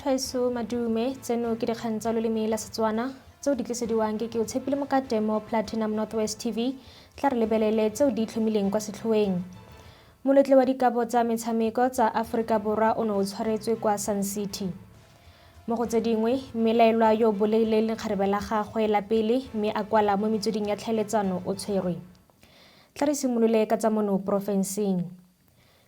Bathwaiso madume tseno ke dikgang tsa loleme la Setswana tseo di tlisediwang ke o Tshepile Mokatemo Platinum Northwest TV tla re lebelele tseo di itlhomileng kwa setlhoeng. Moletlo wa dikabo tsa metshameko tsa Aforika Borwa o ne o tshwaretswe kwa Sun City. Mo go tse dingwe mmelaelwa yo boleile lekgarebe la gagwe la pele mme a kwala mo metsweding ya tlhaeletsano o tshwerwe. Tla re simolole ka tsa mono porofenseng.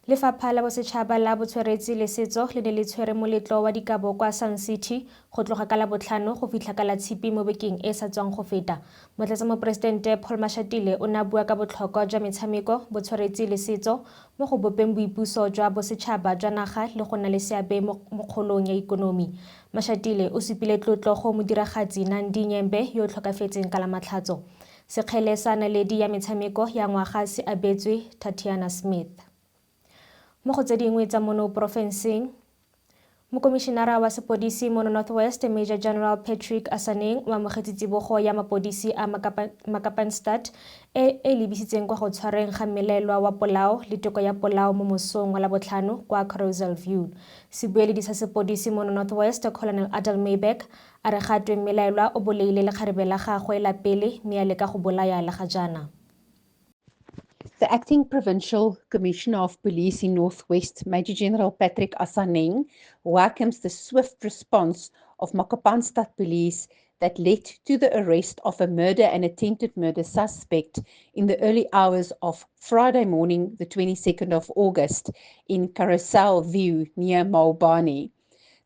Lefapha la Bosetšhaba la Botsweretshi le Setso le ne le tshwere moletlo wa dikabo kwa Sun City go tloga ka Labotlhano go fitlha ka Latshipi mo bekeng e sa tswang go feta. Motlatsamoporesidente Paul Mashatile o ne a bua ka botlhokwa jwa metshameko, botsweretshi le setso mo go bopeng boipuso jwa bosetšhaba jwa naga le go nna le seabe mo kgolong ya ikonomi. Mashatile o supile tlotlo go modiragatsi Nandi Nyembe yo o tlhokafetseng ka Lamatlhatso. Sekgele sa naledi ya metshameko ya ngwaga se abetswe Tatiana Smith. Mo go tse dingwe tsa mono porofenseng, Mokomišenara wa sepodisi mono Northwest Major General Patrick Asaneng o amogetse tsibogo ya mapodisi a Makapanstad e lebisitseng kwa go tshwareng ga mmelaelwa wa polao le teko ya polao mo mosong wa Labotlhano kwa Carousel View. Sebueledi sa sepodisi mono Northwest Colonel Adel Maybeck a re gatwe mmelaelwa o boleile lekgarebe la gagwe la pele mme a leka go bolaya le ga jaana. The Acting Provincial Commissioner of Police in Northwest, Major General Patrick Asaneng, welcomes the swift response of Makapanstad Police that led to the arrest of a murder and attempted murder suspect in the early hours of Friday morning, the 22nd of August, in Carousel View near Mulbani.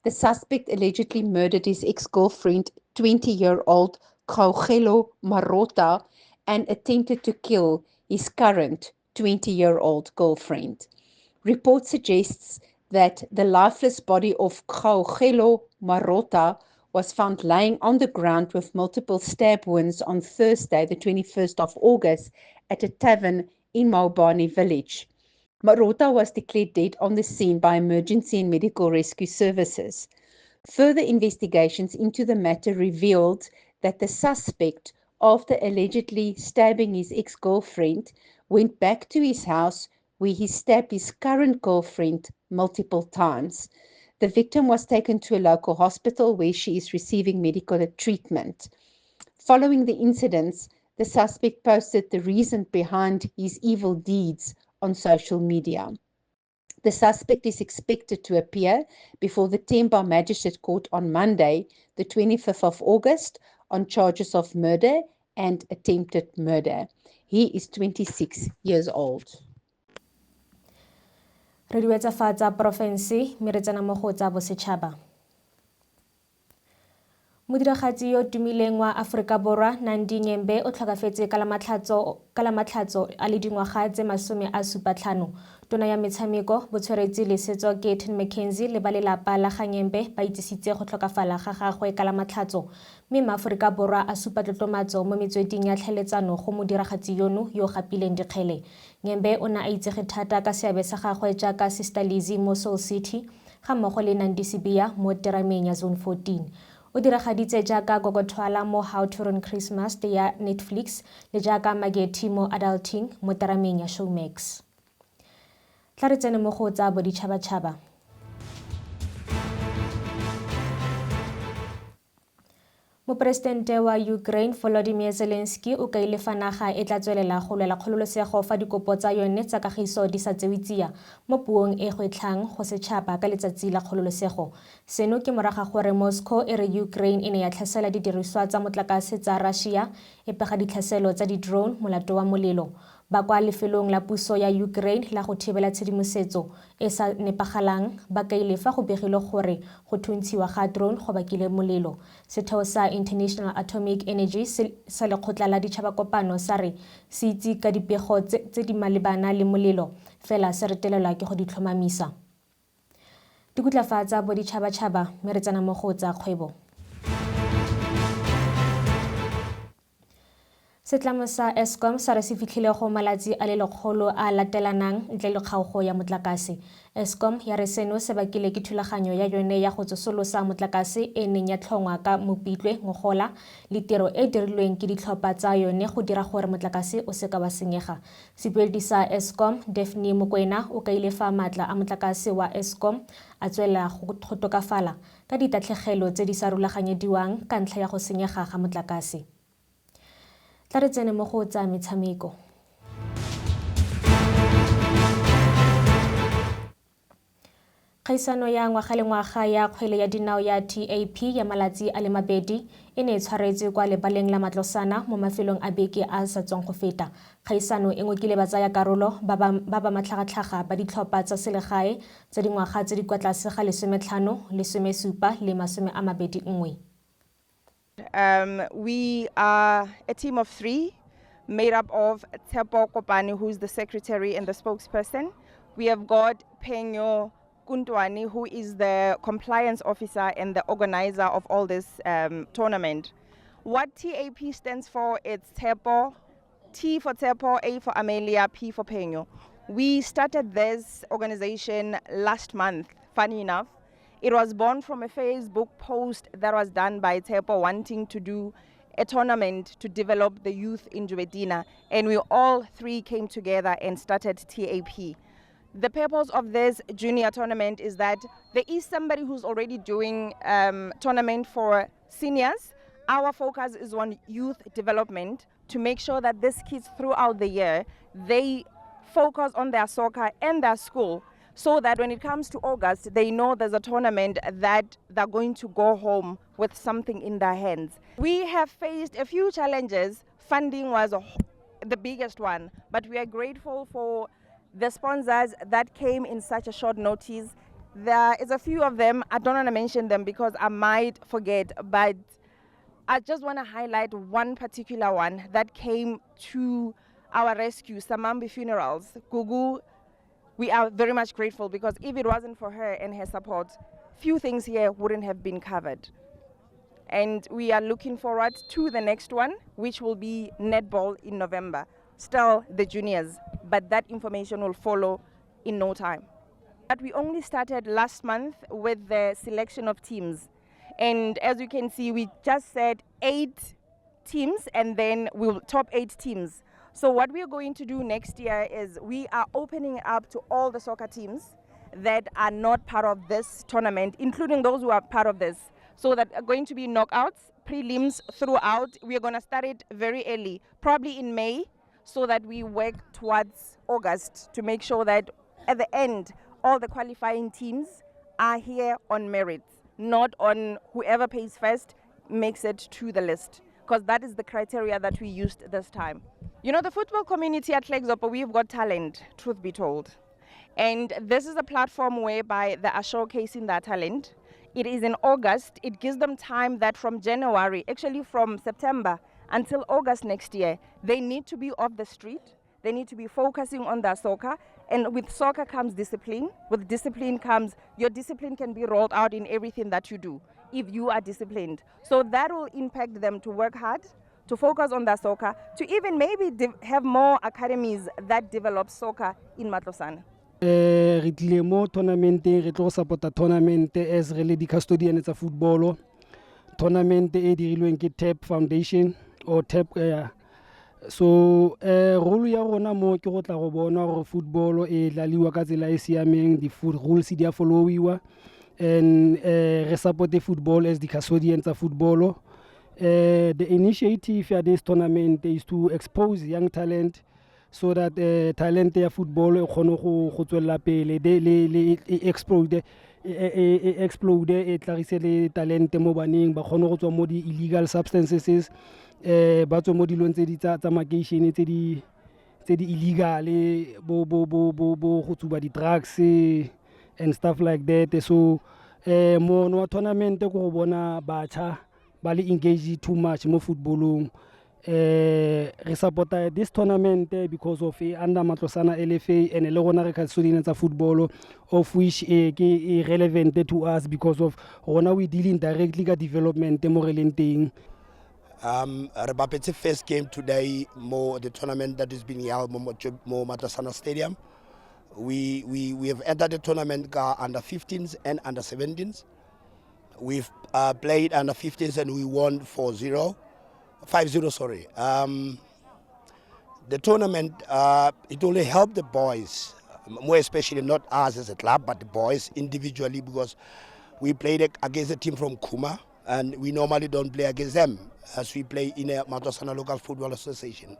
The suspect allegedly murdered his ex-girlfriend, 20-year-old Khawugelo Marota, and attempted to kill his current 20-year-old girlfriend. Report suggests that the lifeless body of Khawugelo Marota was found lying on the ground with multiple stab wounds on Thursday, the 21st of August, at a tavern in Mulbani village. Marota was declared dead on the scene by emergency and medical rescue services. Further investigations into the matter revealed that the suspect, after allegedly stabbing his ex-girlfriend, went back to his house where he stabbed his current girlfriend multiple times. The victim was taken to a local hospital where she is receiving medical treatment. Following the incidents, the suspect posted the reason behind his evil deeds on social media. The suspect is expected to appear before the Temba Magistrate Court on Monday, the 25th of August, on charges of murder and attempted murder. He is 26 years old. Re di wetsa fa tsa porofense mme re tsena mo go tsa bosetšhaba. Modiragatsi yo tumileng wa Aforika Borwa Nandi Nyembe o tlhokafetse ka Lamatlhatso a le dingwaga tse 75. Tona ya metshameko, botsweretshi le setso Gaten McKenzie le ba lelapa la ga Nyembe ba itsisitse go tlhokafala ga gagwe ka Lamatlhatso mme maAforika Borwa a supa tlotlomatso mo metsweding ya tlhaeletsano go modiragatsi yono yo gapileng dikgele. Nyembe o ne a itsege thata ka seabe sa gagwe jaaka Sister Lizzie mo Soul City ga mmogo le Nandi Sibiya mo terameng ya Zone 14. O diragaditse jaaka Gogothwala mo How to Ruin Christmas ya Netflix le jaaka Mageti mo Adulting mo terameng ya Showmax. Tla re tsene mo go tsa boditšhabatšhaba. Moporesidente wa Ukraine Volodymyr Zelensky o kaile fa naga e tla tswelela go lwela kgololosego fa dikopo tsa yone tsa kagiso di sa tsewe tsia mo puong e gwetlhang go setšhaba ka letsatsi la kgololosego. Seno ke moraga gore Moscow e re Ukraine e ne ya tlhasela didiriswa tsa motlakase tsa Russia e pega ditlhaselo tsa di-drone molato wa molelo. Ba kwa lefelong la puso ya Ukraine la go thibela tshedimosetso e sa nepagalang ba kaile fa go begilwe gore go thuntshiwa ga drone go bakile molelo. Setheo sa International Atomic Energy sa lekgotla la ditšhabakopano sa re se itse ka dipego tse di malebana le molelo fela se retelelwa ke go di tlhomamisa. Dikutlafatsa boditšhabatšhaba mme re tsena mo go tsa kgwebo. Setlamo sa Eskom sa re se fitlhile go malatsi a le 100 a latelanang ntle le kgaogo ya motlakase. Eskom ya re seno se bakile ke thulaganyo ya yone ya go tsosolosa motlakase e neng ya tlhongwa ka Mopitlwe ngogola le tiro e dirilweng ke ditlhopha tsa yone go dira gore motlakase o seka wa senyega. Sebueledi sa Eskom Daphne Mokoena o kaile fa maatla a motlakase wa Eskom a tswela go tokafala ka ditatlhegelo tse di sa rulaganyediwang ka ntlha ya go senyega ga motlakase. Tla re tsene mo go tsa metshameko. Kgaisano ya ngwaga le ngwaga ya kgwele ya dinao ya TAP ya malatsi a le mabedi e ne e tshwaretswe kwa lebaleng la Matlosana mo mafelong a beke a sa tswang go feta. Kgaisano e ngokile batsaya karolo ba ba matlhagatlhaga ba ditlhopha tsa selegae tsa dingwaga tse di kwa tlase ga 15, 17 le 21. We are a team of 3 made up of Tepo Kopani, who's the secretary and the spokesperson. We have got Penyo Kuntwani, who is the compliance officer and the organizer of all this tournament. What TAP stands for, it's Tepo, T for Tepo, A for Amelia, P for Penyo. We started this organization last month, funny enough. It was born from a Facebook post that was done by Tepo wanting to do a tournament to develop the youth in Juventina, and we all 3 came together and started TAP. The purpose of this junior tournament is that there is somebody who's already doing tournament for seniors. Our focus is on youth development to make sure that these kids throughout the year, they focus on their soccer and their school, so that when it comes to August, they know there's a tournament that they're going to go home with something in their hands. We have faced a few challenges. Funding was the biggest one, but we are grateful for the sponsors that came in such a short notice. There is a few of them, I don't want to mention them because I might forget, but I just want to highlight one particular one that came to our rescue, Samambi Funerals. Gugu, we are very much grateful because if it wasn't for her and her support, few things here wouldn't have been covered. And we are looking forward to the next one, which will be netball in November. Still the juniors, but that information will follow in no time. But we only started last month with the selection of teams. And as you can see, we just said 8 teams and then we'll top 8 teams. So what we are going to do next year is we are opening up to all the soccer teams that are not part of this tournament, including those who are part of this. So that are going to be knockouts, prelims throughout. We are going to start it very early, probably in May, so that we work towards August to make sure that at the end, all the qualifying teams are here on merit, not on whoever pays first makes it to the list, because that is the criteria that we used this time. You know, the football community at Klerksdorp, we've got talent, truth be told. And this is a platform whereby they are showcasing their talent. It is in August. It gives them time that from January, actually from September until August next year, they need to be off the street. They need to be focusing on their soccer. And with soccer comes discipline. With discipline comes, your discipline can be rolled out in everything that you do if you are disciplined. So that will impact them to work hard, to focus on their soccer, to even maybe have more academies that develop soccer in Matlosana. Re tlile mo tournamenteng re tlo supporta tournament as re le di custodian tsa football. Tournament e dirilweng ke TAP Foundation or TAP so role ya rona mo ke go tla go bona gore football e laliwa ka tsela e siameng, di rules di a followiwa, and re support the football as the custodian tsa football. The initiative of this tournament is to expose young talent so that talent ya football e kgone go tswela pele le explode e tlagise le talent mo baneng ba kgone go tswa mo di illegal substances, ba tswa mo dilong tse di tsa makeishene tse di illegal, bo go tsuba di drugs and stuff like that. So mo no tournament go go bona batjha ba le engage too much mo footballong. Re supporta this tournament because of under Matlosana LFA and le gona re ka students tsa football, of which ke relevant to us because of gona we dealing directly ka development mo re leng teng. Rebapet's first game today, more the tournament that is being held more Matasana Stadium. We have entered the tournament under 15s and under 17s. We've played under 15s and we won 5-0. Sorry. The tournament it only helped the boys, more especially not us as a club, but the boys individually, because we played against a team from Kuma, and we normally don't play against them, as we play in a Matosana Local Football Association.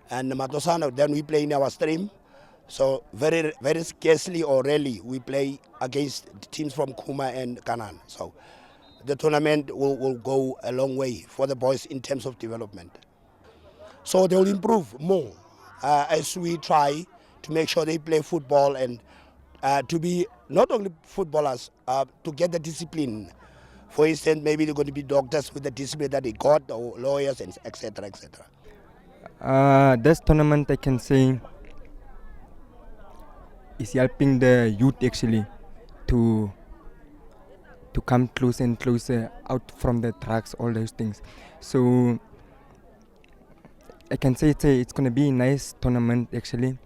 And Matosana, then we play in our stream. So very, very scarcely or rarely we play against teams from Kuma and Kanan. So the tournament will go a long way for the boys in terms of development. So they will improve more as we try to make sure they play football and to be not only footballers, to get the discipline. For instance, maybe they're going to be doctors with the discipline that they got, or lawyers, and etc., etc. This tournament, I can say, is helping the youth actually to come closer and closer out from the drugs, all those things. So I can say it's going to be a nice tournament actually.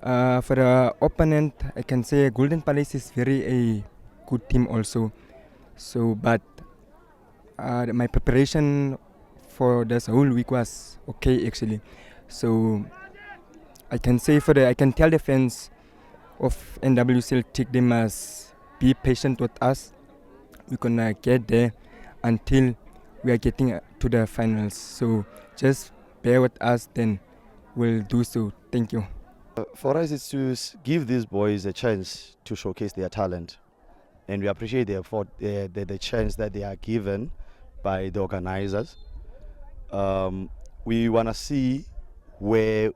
For the opponent, I can say Golden Palace is very a good team also. So, but my preparation for this whole week was okay actually. So I can say I can tell the fans of NWCL Celtic, they must be patient with us. We're gonna get there until we are getting to the finals. So just bear with us, then we'll do so. Thank you. For us, it's to give these boys a chance to showcase their talent, and we appreciate the effort, the chance that they are given by the organizers. We want to see where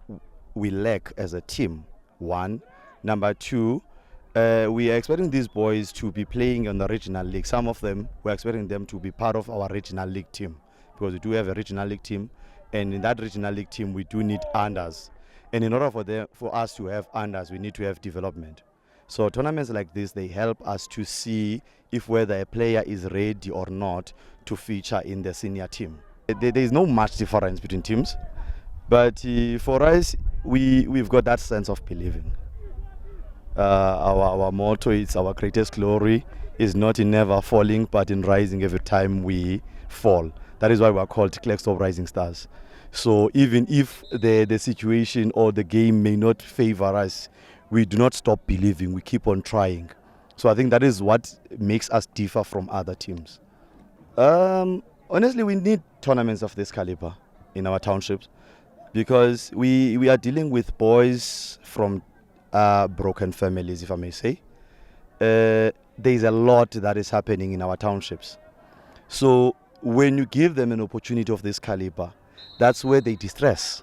we lack as a team. One. Number two, we are expecting these boys to be playing on the regional league. Some of them, we're expecting them to be part of our regional league team, because we do have a regional league team, and in that regional league team, we do need unders. And in order for us to have unders, we need to have development. So tournaments like this, they help us to see if whether a player is ready or not to feature in the senior team. There is no much difference between teams, but for us, we've got that sense of believing. Our motto is our greatest glory is not in never falling, but in rising every time we fall. That is why we are called Klerksdorp Rising Stars. So even if the situation or the game may not favor us, we do not stop believing, we keep on trying. So I think that is what makes us differ from other teams. Honestly, we need tournaments of this caliber in our townships, because we are dealing with boys from broken families, if I may say. There is a lot that is happening in our townships. So when you give them an opportunity of this caliber, that's where they distress.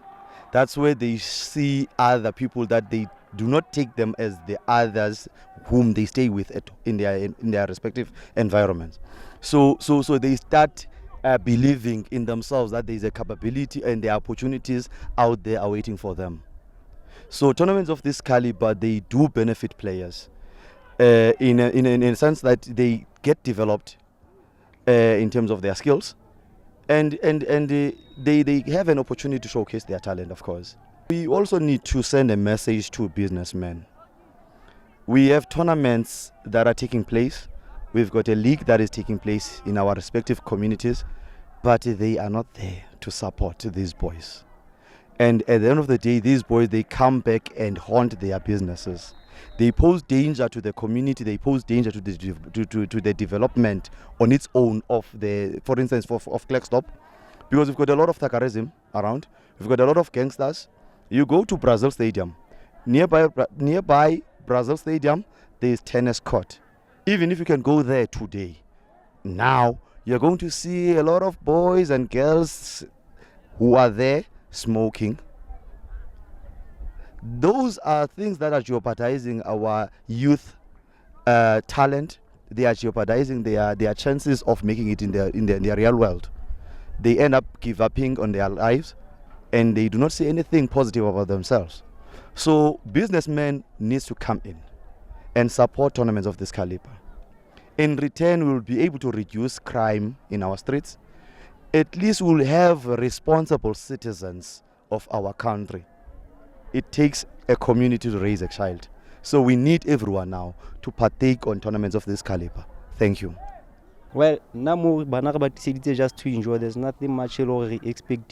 That's where they see other people that they do not take them as the others whom they stay with in their respective environments. So they start believing in themselves that there is a capability and there are opportunities out there awaiting for them. So tournaments of this caliber, they do benefit players in a sense that they get developed in terms of their skills, and they have an opportunity to showcase their talent, of course. We also need to send a message to businessmen. We have tournaments that are taking place. We've got a league that is taking place in our respective communities, but they are not there to support these boys. And at the end of the day, these boys, they come back and haunt their businesses. They pose danger to the community. They pose danger to the development on its own of the, for instance, of Klerksdorp, because we've got a lot of Takarism around. We've got a lot of gangsters. You go to Brazil Stadium. Nearby Brazil Stadium, there is tennis court. Even if you can go there today, now you're going to see a lot of boys and girls who are there smoking. Those are things that are jeopardizing our youth talent. They are jeopardizing their chances of making it in their real world. They end up giving up on their lives, and they do not see anything positive about themselves. So businessmen needs to come in and support tournaments of this caliber. In return, we will be able to reduce crime in our streets. at least we'll have responsible citizens of our country. It takes a community to raise a child. So we need everyone now to partake on tournaments of this caliber. Thank you. Well, now bana ba just to enjoy. There's nothing much we expect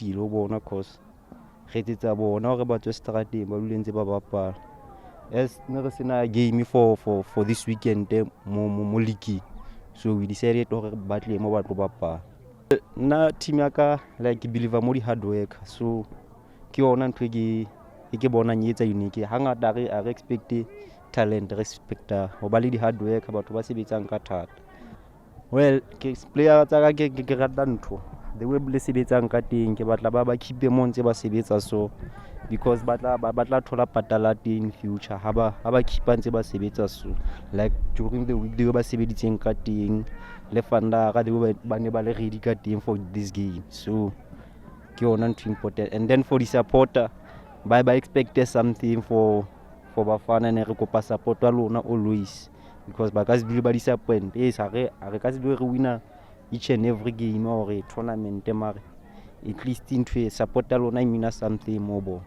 cause retsetsa bona hore ba tswe strateng ba dule ntse ba bapala. As ne re sena game for this weekend mo league. So we decided hore ba tle mo ba tlo bapala. Na team ya ka like believer mo di hard work. So ke yona ntwe ke bona nyetsa unique. Hangata re expect talent, respect ho ba le di hard work batho ba sebetsang ka thata. Well, player tsa ka ke rata ntho. The way le sebetsang ka teng ke batla ba keep mo ntse ba sebetsa so because batla thola patala in future ha ba keep ntse ba sebetsa so like during the week ba sebeditseng ka teng le fanda ka ba ne ba le ready ka teng for this game. So ke yona ntho important, and then for the supporter ba expect something for Bafana ne re kopa support wa lona always because ba ka se dule ba disappoint. Yes, a re ka se dule re winner each and every game or a tournament mare at least into support wa lona mean something more.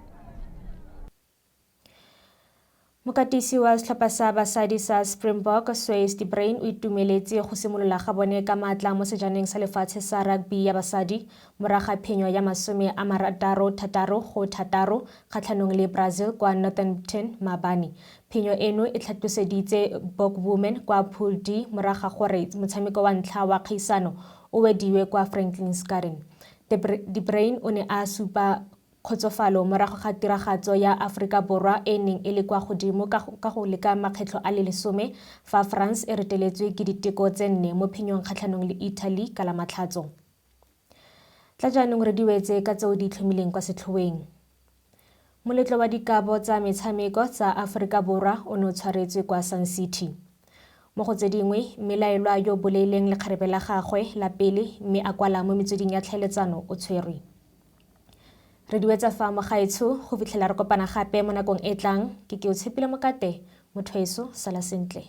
Mokatisi wa setlhopha sa basadi sa Springbok Swys de Bruin o itumeletse go simolola ga bone ka matla mo sejaneng sa lefatshe sa rugby ya basadi moraga phenyo ya 60-6 kgatlhanong le Brazil kwa Northampton Mabani. Phenyo eno e tlhatloseditse Bok Women kwa Pool D moraga gore motshameko wa ntlha wa kgaisano o wediwe kwa Franklin's Garden. De Bruin o ne a supa kgotsofalo morago ga tiragatso ya Afrika Borwa e neng e le kwa godimo ka go leka makgetlo a le 10 fa France e reteletswe ke diteko tse 4 mo phenyong kgatlhanong le Italy ka la matlhatso. Tla jaanong re diwetse ka tseo di tlhomileng kwa setlhoeng. Moletlo wa dikabo tsa metshameko tsa Afrika Borwa o ne o tshwaretswe kwa Sun City. Mo go tse dingwe melaelwa yo boleileng lekgarebe la gagwe la pele mme a kwala mo metsweding ya tlhaeletsano o tshwerwe. Re diwetsa fa mo gaetsho go fitlhela re kopana gape mo nakong e tlang ke o tshepile mokate motho eso sala sentle.